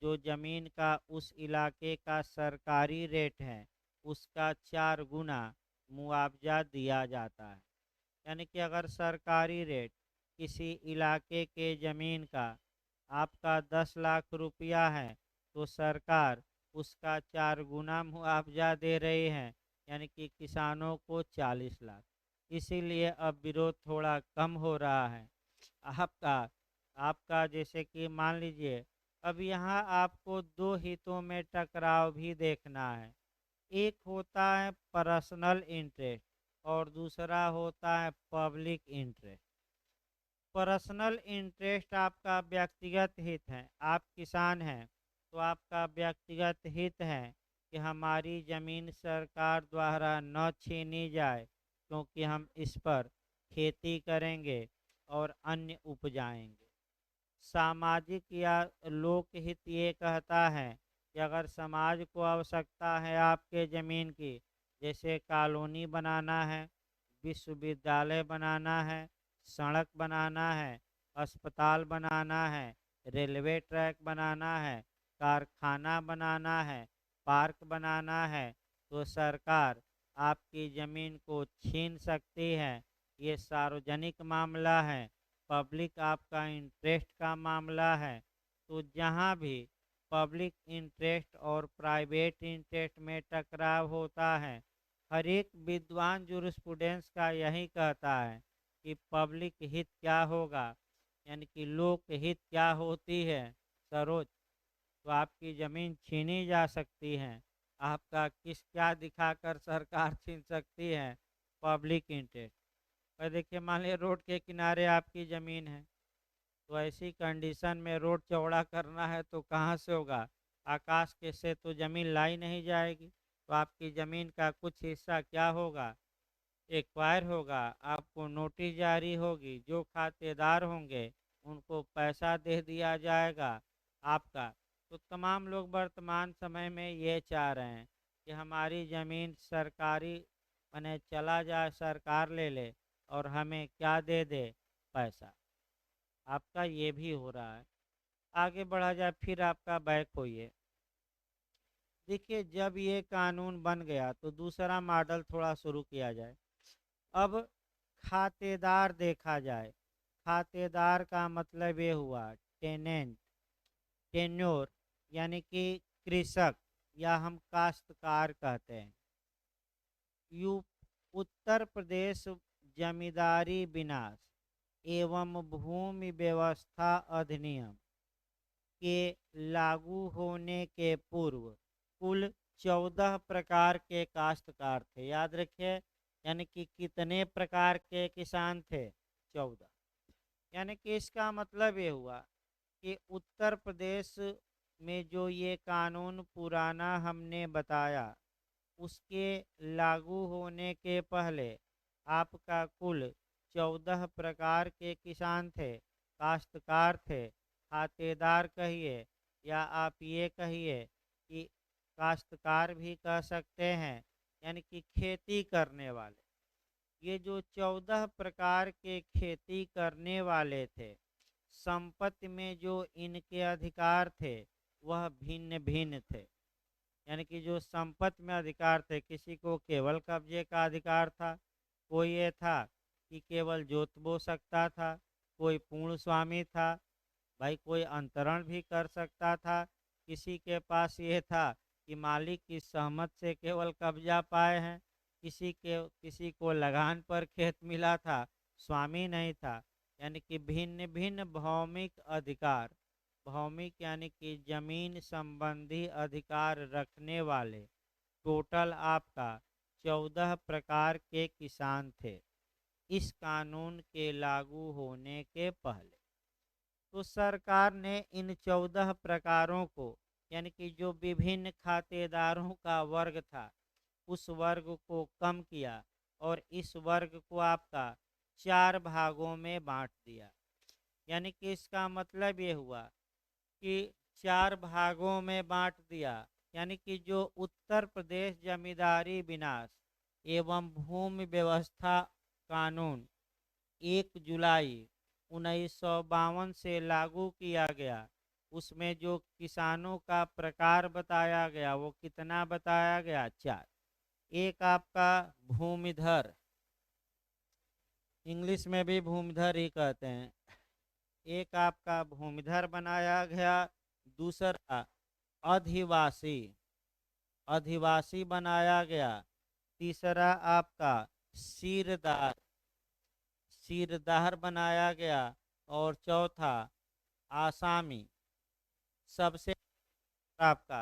जो ज़मीन का उस इलाके का सरकारी रेट है, उसका 4 गुना मुआवजा दिया जाता है। यानी कि अगर सरकारी रेट किसी इलाके के ज़मीन का आपका 10 लाख रुपया है तो सरकार उसका 4 गुना मुआवजा दे रही है, यानी कि किसानों को 40 लाख। इसीलिए अब विरोध थोड़ा कम हो रहा है। आपका आपका जैसे कि मान लीजिए, अब यहाँ आपको दो हितों में टकराव भी देखना है। एक होता है पर्सनल इंटरेस्ट और दूसरा होता है पब्लिक इंटरेस्ट। पर्सनल इंटरेस्ट आपका व्यक्तिगत हित है, आप किसान हैं तो आपका व्यक्तिगत हित है कि हमारी ज़मीन सरकार द्वारा न छीनी जाए, क्योंकि हम इस पर खेती करेंगे और अन्य उपजाएंगे। सामाजिक या लोकहित ये कहता है कि अगर समाज को आवश्यकता है आपके ज़मीन की, जैसे कॉलोनी बनाना है, विश्वविद्यालय बनाना है, सड़क बनाना है, अस्पताल बनाना है, रेलवे ट्रैक बनाना है, कारखाना बनाना है, पार्क बनाना है, तो सरकार आपकी ज़मीन को छीन सकती है। ये सार्वजनिक मामला है, पब्लिक आपका इंटरेस्ट का मामला है। तो जहाँ भी पब्लिक इंटरेस्ट और प्राइवेट इंटरेस्ट में टकराव होता है, हर एक विद्वान जूरिस्प्रूडेंस का यही कहता है कि पब्लिक हित क्या होगा, यानी कि लोक हित क्या होती है, सरोज। तो आपकी ज़मीन छीनी जा सकती है, आपका किस क्या दिखाकर सरकार छीन सकती है, पब्लिक इंटरेस्ट। और देखिए मान लीजिए रोड के किनारे आपकी ज़मीन है, तो ऐसी कंडीशन में रोड चौड़ा करना है तो कहाँ से होगा, आकाश के से तो ज़मीन लाई नहीं जाएगी। तो आपकी ज़मीन का कुछ हिस्सा क्या होगा, एक्वायर होगा, आपको नोटिस जारी होगी, जो खातेदार होंगे उनको पैसा दे दिया जाएगा आपका। तो तमाम लोग वर्तमान समय में ये चाह रहे हैं कि हमारी ज़मीन सरकारी माने चला जाए, सरकार ले ले और हमें क्या दे दे, पैसा। आपका ये भी हो रहा है। आगे बढ़ा जाए, फिर आपका बैक होइए। देखिए, जब ये कानून बन गया तो दूसरा मॉडल थोड़ा शुरू किया जाए। अब खातेदार देखा जाए। खातेदार का मतलब ये हुआ टेनेंट, टेन्योर, यानी कि कृषक या हम काश्तकार कहते हैं। यू उत्तर प्रदेश जमींदारी विनाश एवं भूमि व्यवस्था अधिनियम के लागू होने के पूर्व कुल 14 प्रकार के काश्तकार थे। याद रखिए, यानी कि कितने प्रकार के किसान थे? 14। यानी कि इसका मतलब ये हुआ कि उत्तर प्रदेश में जो ये कानून पुराना हमने बताया, उसके लागू होने के पहले आपका कुल 14 प्रकार के किसान थे, काश्तकार थे। खातेदार कहिए या आप ये कहिए कि काश्तकार भी कह सकते हैं, यानी कि खेती करने वाले। ये जो 14 प्रकार के खेती करने वाले थे, संपत्ति में जो इनके अधिकार थे वह भिन्न भिन्न थे। यानी कि जो संपत्ति में अधिकार थे, किसी को केवल कब्जे का अधिकार था, कोई ये था कि केवल जोत बो सकता था, कोई पूर्ण स्वामी था, भाई कोई अंतरण भी कर सकता था, किसी के पास ये था कि मालिक की सहमत से केवल कब्जा पाए हैं, किसी को लगान पर खेत मिला था, स्वामी नहीं था। यानी कि भिन्न भिन्न भौमिक अधिकार, भौमिक यानी कि जमीन संबंधी अधिकार रखने वाले टोटल आपका 14 प्रकार के किसान थे इस कानून के लागू होने के पहले। तो सरकार ने इन 14 प्रकारों को, यानी कि जो विभिन्न खातेदारों का वर्ग था, उस वर्ग को कम किया और इस वर्ग को आपका 4 भागों में बांट दिया। यानी कि इसका मतलब ये हुआ कि 4 भागों में बांट दिया। यानी कि जो उत्तर प्रदेश जमींदारी विनाश एवं भूमि व्यवस्था कानून 1 जुलाई 1952 से लागू किया गया, उसमें जो किसानों का प्रकार बताया गया वो कितना बताया गया? 4। एक आपका भूमिधर, इंग्लिश में भी भूमिधर ही कहते हैं, एक आपका भूमिधर बनाया गया। दूसरा अधिवासी, अधिवासी बनाया गया। तीसरा आपका सीरदार, सीरदार बनाया गया। और चौथा आसामी। सबसे आपका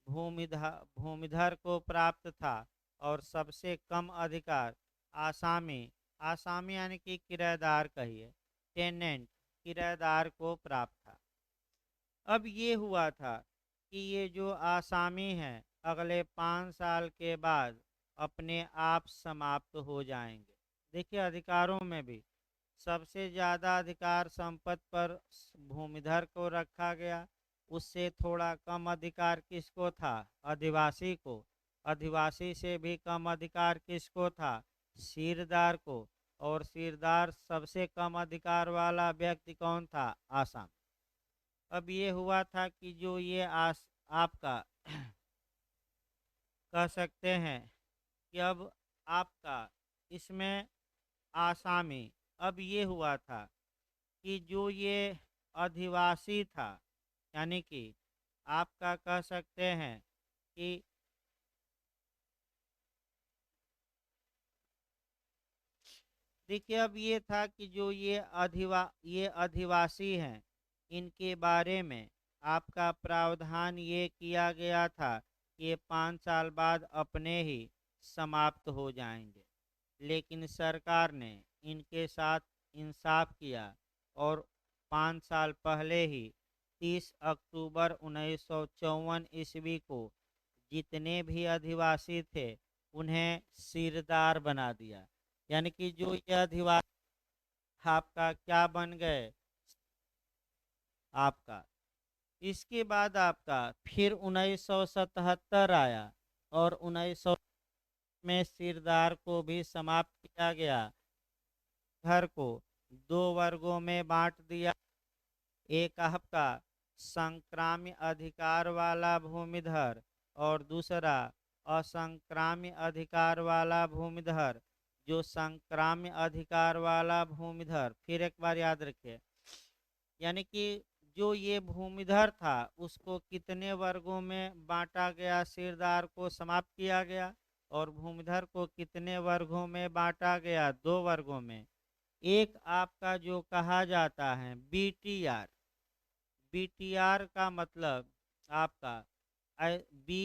भूमिधर, भूमिधर को प्राप्त था और सबसे कम अधिकार आसामी, आसामी यानी कि किराएदार कहिए, टेनेंट, किराएदार को प्राप्त था। अब ये हुआ था कि ये जो आसामी हैं अगले 5 साल के बाद अपने आप समाप्त हो जाएंगे। देखिए, अधिकारों में भी सबसे ज़्यादा अधिकार संपत्ति पर भूमिधर को रखा गया, उससे थोड़ा कम अधिकार किसको था? आदिवासी को। आदिवासी से भी कम अधिकार किसको था? सीरदार को। और सीरदार सबसे कम अधिकार वाला व्यक्ति कौन था? आसाम। अब ये हुआ था कि जो ये आपका कह सकते हैं कि अब आपका इसमें आसामी, अब ये हुआ था कि जो ये अधिवासी था, यानी कि आपका कह सकते हैं कि देखिए, अब ये था कि जो ये अधिवासी हैं, इनके बारे में आपका प्रावधान ये किया गया था कि ये 5 साल बाद अपने ही समाप्त हो जाएंगे। लेकिन सरकार ने इनके साथ इंसाफ किया और 5 साल पहले ही 30 अक्टूबर 1954 ईस्वी को जितने भी अधिवासी थे उन्हें सिरदार बना दिया। यानी कि जो ये अधिवासी आपका क्या बन गए? आपका इसके बाद आपका फिर 1977 आया और 1900 में सिरदार को भी समाप्त किया गया। घर को 2 वर्गों में बांट दिया। एक आपका संक्राम्य अधिकार वाला भूमिधर और दूसरा असंक्राम्य अधिकार वाला भूमिधर। जो संक्राम्य अधिकार वाला भूमिधर, फिर एक बार याद रखिए, यानी कि जो ये भूमिधर था उसको कितने वर्गों में बांटा गया, सिरदार को समाप्त किया गया। और भूमिधर को कितने वर्गों में बांटा गया, दो वर्गों में। एक आपका जो कहा जाता है बीटीआर। बीटीआर का मतलब आपका बी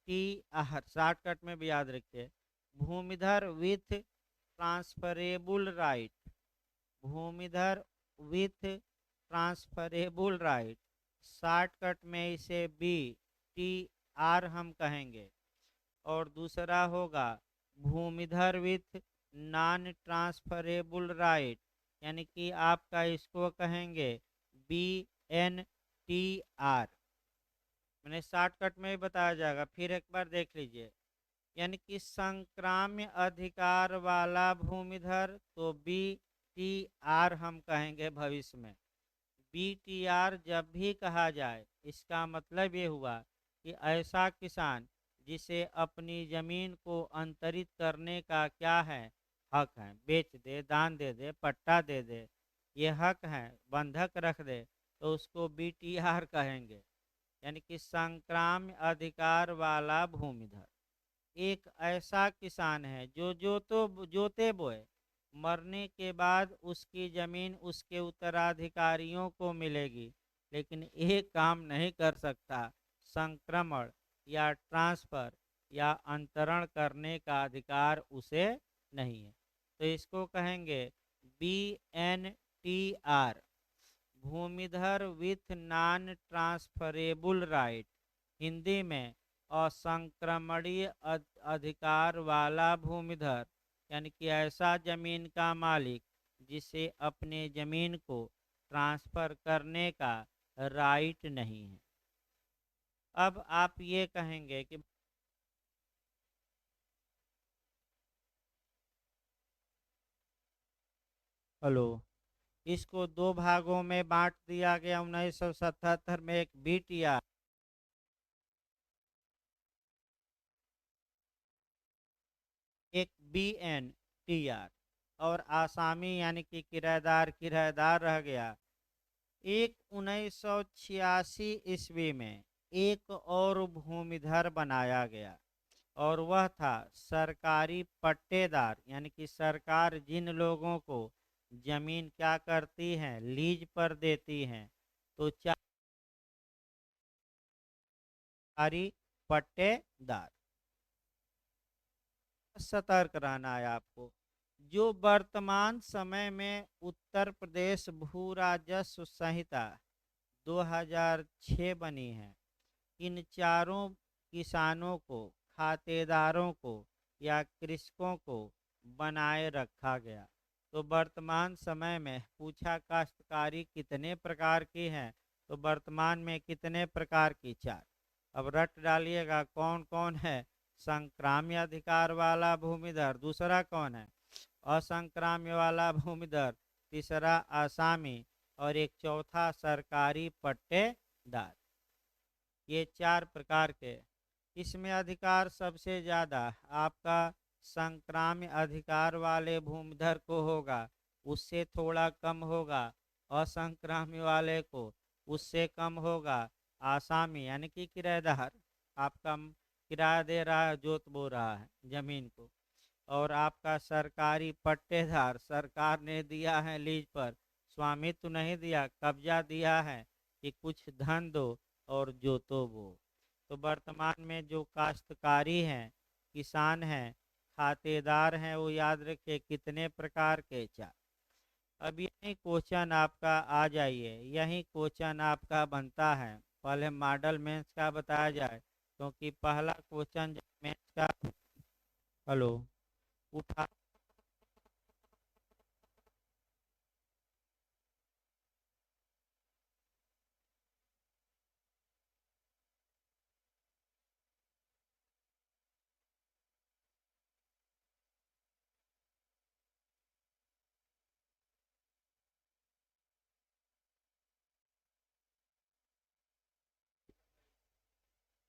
टी आर, शॉर्टकट में भी याद रखिए, Bhumidhar with transferable right. Bhumidhar with transferable right, shortcut में इसे बी टी आर हम कहेंगे। और दूसरा होगा भूमिधर विथ नॉन ट्रांसफरेबल राइट, यानी कि आपका इसको कहेंगे बी एन टी आर। मैंने शॉर्टकट में ही बताया जाएगा, फिर एक बार देख लीजिए। यानी कि संक्राम्य अधिकार वाला भूमिधर तो बी टी आर हम कहेंगे भविष्य में। बी टी आर जब भी कहा जाए इसका मतलब ये हुआ कि ऐसा किसान जिसे अपनी जमीन को अंतरित करने का क्या है, हक है, बेच दे, दान दे दे, पट्टा दे दे, ये हक है, बंधक रख दे, तो उसको बी टी आर कहेंगे। यानी कि संक्राम्य अधिकार वाला भूमिधर एक ऐसा किसान है जो जोते बोए मरने के बाद उसकी जमीन उसके उत्तराधिकारियों को मिलेगी, लेकिन एक काम नहीं कर सकता, संक्रमण या ट्रांसफर या अंतरण करने का अधिकार उसे नहीं है। तो इसको कहेंगे B N T R, Bhumidhar with non transferable right. Hindi में असंक्रमणीय अधिकार वाला भूमिधर, यानी कि ऐसा जमीन का मालिक जिसे अपने जमीन को ट्रांसफर करने का राइट नहीं है। अब आप ये कहेंगे कि हेलो, इसको दो भागों में बांट दिया गया 1977 में, एक बीटीआर, एक बी एन टी आर। और आसामी यानी कि किराएदार किराएदार रह गया। एक 1986 ईस्वी में एक और भूमिधर बनाया गया, और वह था सरकारी पट्टेदार, यानी कि सरकार जिन लोगों को जमीन क्या करती है, लीज पर देती है, तो सरकारी पट्टेदार। सतर्क रहना है आपको। जो वर्तमान समय में उत्तर प्रदेश भू राजस्व संहिता 2006 बनी है, इन चारों किसानों को, खातेदारों को या कृषकों को बनाए रखा गया। तो वर्तमान समय में पूछा काश्तकारी कितने प्रकार की हैं, तो वर्तमान में कितने प्रकार की, चार। अब रट डालिएगा कौन कौन है। संक्राम्य अधिकार वाला भूमिधर, दूसरा कौन है, असंक्राम्य वाला भूमिधर, तीसरा आसामी, और एक चौथा सरकारी पट्टेदार। ये चार प्रकार के। इसमें अधिकार सबसे ज़्यादा आपका संक्राम्य अधिकार वाले भूमिधर को होगा, उससे थोड़ा कम होगा असंक्राम्य वाले को, उससे कम होगा आसामी, यानी कि किराएदार, आपका किराया दे रहा है, जोत बो रहा है जमीन को। और आपका सरकारी पट्टेदार, सरकार ने दिया है लीज पर, स्वामित्व नहीं दिया, कब्जा दिया है कि कुछ धन दो और जोतो वो। तो वर्तमान में जो काश्तकारी हैं, किसान हैं, खातेदार हैं, वो याद रखिए कितने प्रकार के, चार। अब यही क्वेश्चन आपका आ जाइए, यही क्वेश्चन आपका बनता है। पहले मॉडल मेंस का बताया जाए, क्योंकि पहला क्वेश्चन मेंस का, हेलो, उठा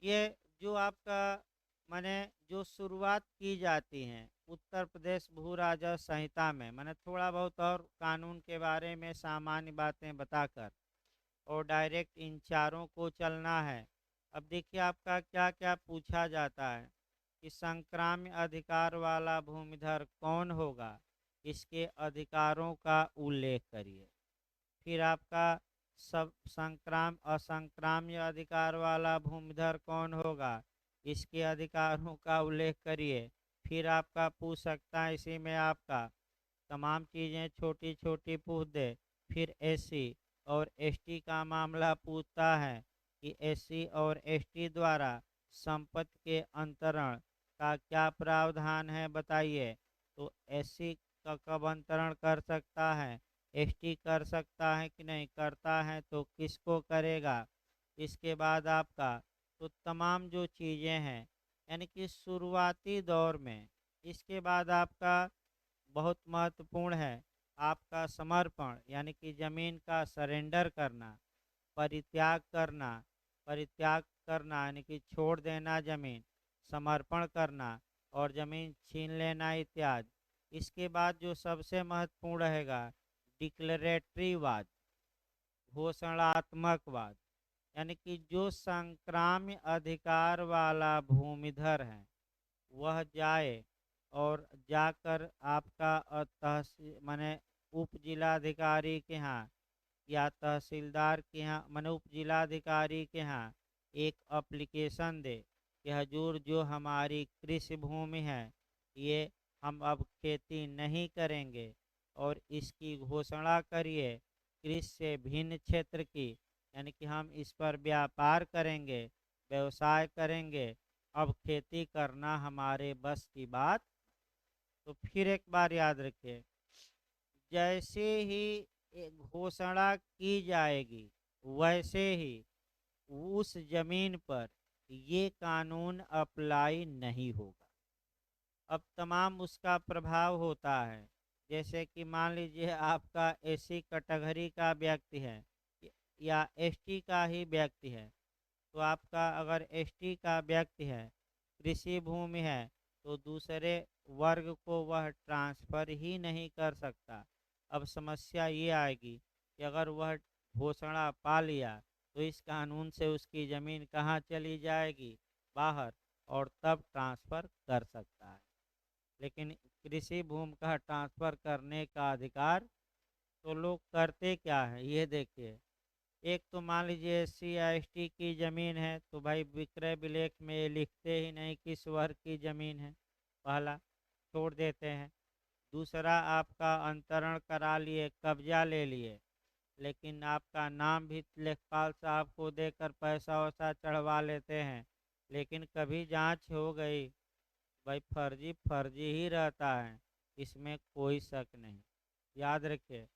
ये जो आपका माने जो शुरुआत की जाती हैं उत्तर प्रदेश भू राजस्व संहिता में, मैंने थोड़ा बहुत और कानून के बारे में सामान्य बातें बताकर और डायरेक्ट इन चारों को चलना है। अब देखिए आपका क्या क्या पूछा जाता है कि संक्राम्य अधिकार वाला भूमिधर कौन होगा, इसके अधिकारों का उल्लेख करिए। फिर आपका सब असंक्राम्य अधिकार वाला भूमिधर कौन होगा, इसके अधिकारों का उल्लेख करिए। फिर आपका पूछ सकता है इसी में आपका तमाम चीज़ें छोटी छोटी पूछ दे। फिर एससी और एसटी का मामला पूछता है कि एससी और एसटी द्वारा संपत्ति के अंतरण का क्या प्रावधान है बताइए। तो एससी का कब अंतरण कर सकता है, एसटी कर सकता है कि नहीं, करता है तो किसको करेगा। इसके बाद आपका तो तमाम जो चीज़ें हैं यानी कि शुरुआती दौर में। इसके बाद आपका बहुत महत्वपूर्ण है आपका समर्पण यानी कि ज़मीन का सरेंडर करना, परित्याग करना, परित्याग करना यानी कि छोड़ देना ज़मीन, समर्पण करना और ज़मीन छीन लेना इत्यादि। इसके बाद जो सबसे महत्वपूर्ण रहेगा डिक्लेरेटरी वाद, घोषणात्मकवाद, यानी कि जो संक्राम्य अधिकार वाला भूमिधर है वह जाए और जाकर आपका तहसील माने उप जिलाधिकारी के यहाँ या तहसीलदार के यहाँ माने उप जिलाधिकारी के यहाँ एक एप्लीकेशन दे कि हजूर जो हमारी कृषि भूमि है ये हम अब खेती नहीं करेंगे और इसकी घोषणा करिए कृषि से भिन्न क्षेत्र की, यानी कि हम इस पर व्यापार करेंगे, व्यवसाय करेंगे, अब खेती करना हमारे बस की बात। तो फिर एक बार याद रखिए, जैसे ही एक घोषणा की जाएगी वैसे ही उस जमीन पर ये कानून अप्लाई नहीं होगा। अब तमाम उसका प्रभाव होता है। जैसे कि मान लीजिए आपका एससी कैटेगरी का व्यक्ति है या एसटी का ही व्यक्ति है, तो आपका अगर एसटी का व्यक्ति है, कृषि भूमि है, तो दूसरे वर्ग को वह ट्रांसफ़र ही नहीं कर सकता। अब समस्या ये आएगी कि अगर वह घोषणा पा लिया तो इस कानून से उसकी ज़मीन कहाँ चली जाएगी, बाहर, और तब ट्रांसफ़र कर सकता है। लेकिन कृषि भूमि का ट्रांसफ़र करने का अधिकार तो लोग करते क्या है ये देखिए। एक तो मान लीजिए एससी या एसटी की ज़मीन है तो भाई विक्रय विलेख में ये लिखते ही नहीं किस वर्ग की ज़मीन है, पहला छोड़ देते हैं। दूसरा आपका अंतरण करा लिए, कब्जा ले लिए, लेकिन आपका नाम भी लेखपाल साहब को देकर पैसा वैसा चढ़वा लेते हैं, लेकिन कभी जांच हो गई भाई फर्जी फर्जी ही रहता है, इसमें कोई शक नहीं। याद रखिए,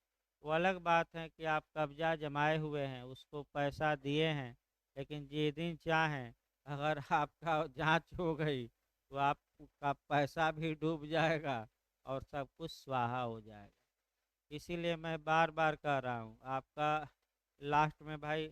वो अलग बात है कि आप कब्जा जमाए हुए हैं, उसको पैसा दिए हैं, लेकिन जिस दिन चाहें अगर आपका जांच हो गई तो आपका पैसा भी डूब जाएगा और सब कुछ स्वाहा हो जाएगा। इसीलिए मैं बार बार कह रहा हूँ आपका लास्ट में भाई